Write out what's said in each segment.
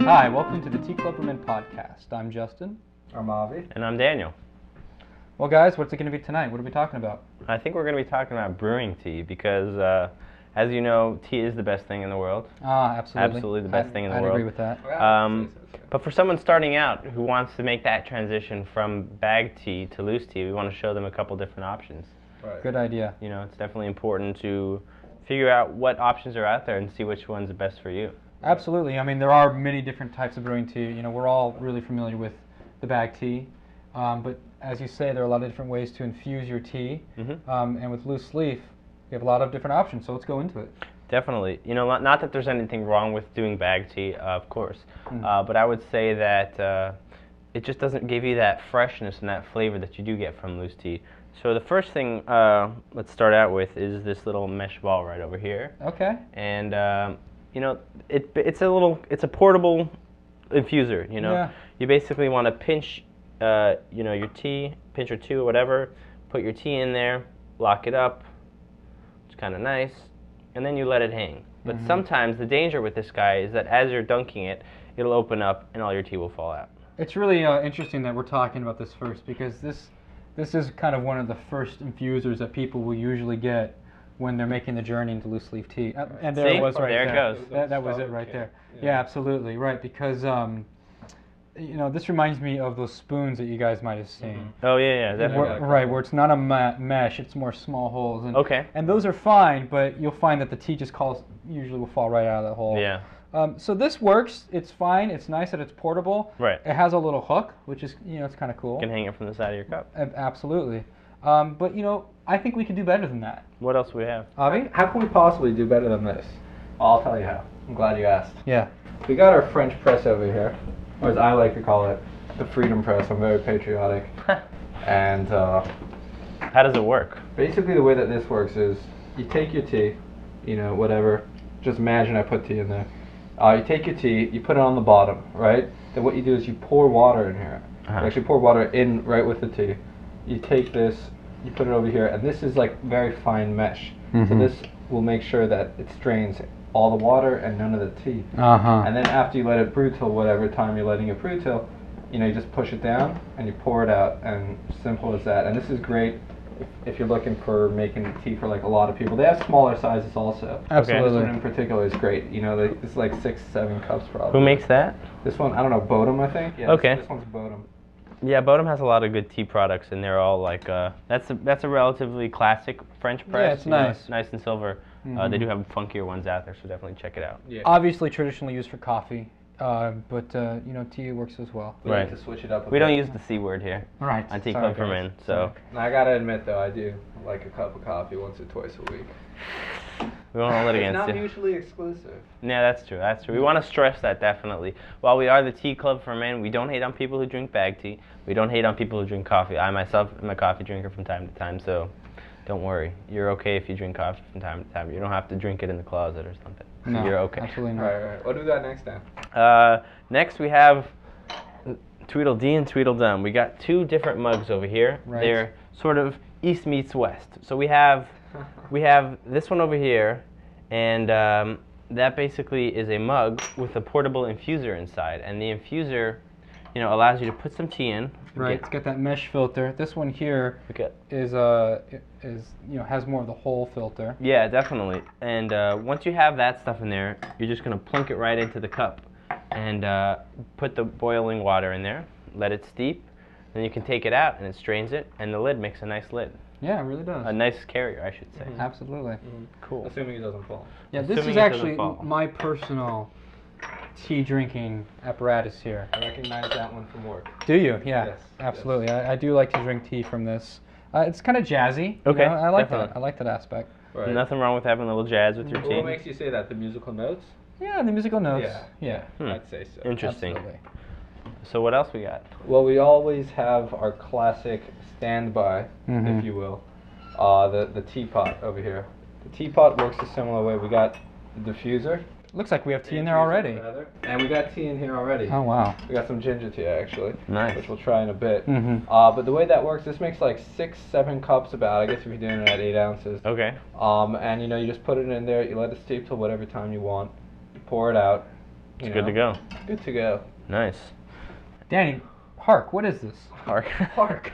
Hi, welcome to the Tea Club for Men podcast. I'm Justin. I'm Avi. And I'm Daniel. Well, guys, what's it going to be tonight? What are we talking about? I think we're going to be talking about brewing tea because, as you know, tea is the best thing in the world. Absolutely. Absolutely the best thing in the I'd world. agree with that. But for someone starting out who wants to make that transition from bag tea to loose tea, we want to show them a couple different options. Right. Good idea. You know, it's definitely important to figure out what options are out there and see which one's the best for you. Absolutely. I mean, there are many different types of brewing tea. You know, we're all really familiar with the bag tea, but as you say, there are a lot of different ways to infuse your tea. And with loose leaf, we have a lot of different options. So let's go into it. Definitely. You know, not that there's anything wrong with doing bag tea, of course, but I would say that it just doesn't give you that freshness and that flavor that you do get from loose tea. So the first thing let's start out with is this little mesh ball right over here. Okay. And you know, it's a portable infuser. You know, Yeah. you basically want to pinch, you know, your tea, pinch or two or whatever, put your tea in there, lock it up. It's kind of nice, and then you let it hang. But sometimes the danger with this guy is that as you're dunking it, it'll open up and all your tea will fall out. It's really interesting that we're talking about this first because this is kind of one of the first infusers that people will usually get when they're making the journey into loose leaf tea. And there See? it was right There there. it goes. That was it right there. Yeah, absolutely. Right, because you know, this reminds me of those spoons that you guys might have seen. Oh yeah, definitely. Where it's not a mesh, it's more small holes. And, Okay. And those are fine, but you'll find that the tea just usually will fall right out of the hole. Yeah. So this works. It's fine. It's nice that it's portable. Right. It has a little hook, which is, you know, it's kind of cool. You can hang it from the side of your cup. Absolutely. But you know, I think we could do better than that. What else do we have? Avi? How can we possibly do better than this? I'll tell you how. I'm glad you asked. Yeah. We got our French press over here, or as I like to call it, the Freedom Press. I'm very patriotic. And How does it work? basically the way that this works is you take your tea, you know, whatever. Just imagine I put tea in there. You take your tea, you put it on the bottom, right? Then what you do is you pour water in here. You actually pour water in right with the tea. You take this, you put it over here, and this is like very fine mesh. So this will make sure that it strains all the water and none of the tea. And then after you let it brew till whatever time you're letting it brew till, you know, you just push it down and you pour it out, and simple as that. And this is great if you're looking for making tea for like a lot of people. They have smaller sizes also. Absolutely. This one in particular is great. You know, it's like 6-7 cups probably. Who makes that? This one? I don't know. Bodum, I think. Yeah, Okay. This one's Bodum. Yeah, Bodum has a lot of good tea products, and they're all like that's a relatively classic French press. Yeah, it's you know, nice. nice and silver. They do have funkier ones out there, so definitely check it out. Yeah. Obviously, traditionally used for coffee, but you know, tea works as well. We Right. like to switch it up a We bit. don't use the C word here Right. on Tea Sorry, Club for guys. Men, so Now, I gotta admit though, I do like a cup of coffee once or twice a week. we won't hold it It's against not you. mutually exclusive. Yeah, that's true. That's true. We want to stress that definitely. While we are the Tea Club for Men, we don't hate on people who drink bag tea. We don't hate on people who drink coffee. I myself am a coffee drinker from time to time, so don't worry. You're okay if you drink coffee from time to time. You don't have to drink it in the closet or something. No, You're okay. absolutely not. Right. What do we got next then? Next we have Tweedledee and Tweedledum. We got two different mugs over here. Right. They're sort of east meets west. So we have this one over here, and that basically is a mug with a portable infuser inside, and the infuser, you know, allows you to put some tea in. Right. It's got that mesh filter. This one here Okay. is you know, has more of the whole filter. Yeah, definitely. And once you have that stuff in there, you're just gonna plunk it right into the cup, and put the boiling water in there. Let it steep. Then you can take it out, and it strains it, and the lid makes a nice lid. Yeah, it really does. A nice carrier, I should say. Absolutely. Cool. Assuming it doesn't fall. Yeah, this Assuming is it doesn't actually fall. my personal tea drinking apparatus here. I recognize that one from work. Do you? Yeah, Yes, absolutely. I do like to drink tea from this. It's kind of jazzy. You Okay, know? I like definitely. that. I like that aspect. Right. Nothing wrong with having a little jazz with your tea. What makes you say that? The musical notes? Yeah, the musical notes. Yeah. I'd say so. Interesting. Absolutely. So what else we got? Well, we always have our classic standby, if you will, the teapot over here. The teapot works a similar way. We got the diffuser. Looks like we have tea in there already. And we got tea in here already. Oh wow. We got some ginger tea actually. Nice. Which we'll try in a bit. Mm-hmm. But the way that works, this makes like 6-7 cups about, I guess if you're doing it at 8 ounces. Okay. And you know, you just put it in there, you let it steep till whatever time you want, you pour it out, It's good to go. Good to go. Nice. Danny, Hark, what is this? Hark. Hark.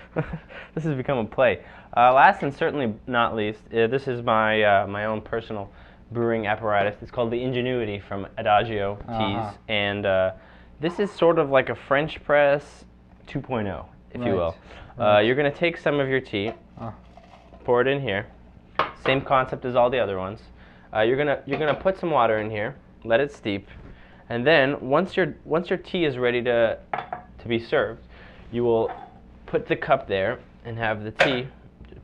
This has become a play. Last and certainly not least, this is my my own personal brewing apparatus. It's called the Ingenuity from Adagio Teas, and this is sort of like a French press 2.0, if you will. You're going to take some of your tea, pour it in here. Same concept as all the other ones. You're gonna put some water in here, let it steep, and then once your tea is ready to be served, you will put the cup there and have the tea,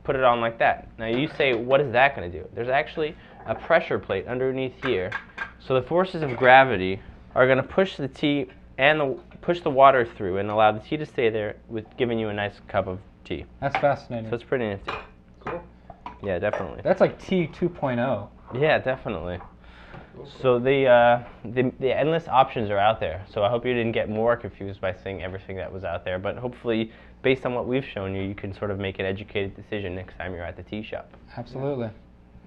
put it on like that. Now you say, what is that going to do? There's actually a pressure plate underneath here, so the forces of gravity are going to push the tea and push the water through and allow the tea to stay there, with giving you a nice cup of tea. That's fascinating. So it's pretty nifty. Cool. Yeah, definitely. That's like tea 2.0. Yeah, definitely. So the endless options are out there. So I hope you didn't get more confused by seeing everything that was out there. But hopefully, based on what we've shown you, you can sort of make an educated decision next time you're at the tea shop. Absolutely.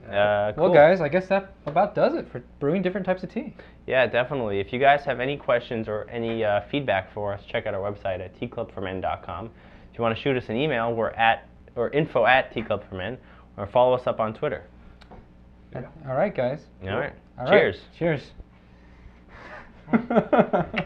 Cool. Well, guys, I guess that about does it for brewing different types of tea. Yeah, definitely. If you guys have any questions or any feedback for us, check out our website at teaclubformen.com. If you want to shoot us an email, we're info@teaclubformen, or follow us up on Twitter. All right, guys. All right. All Cheers. Right. Cheers.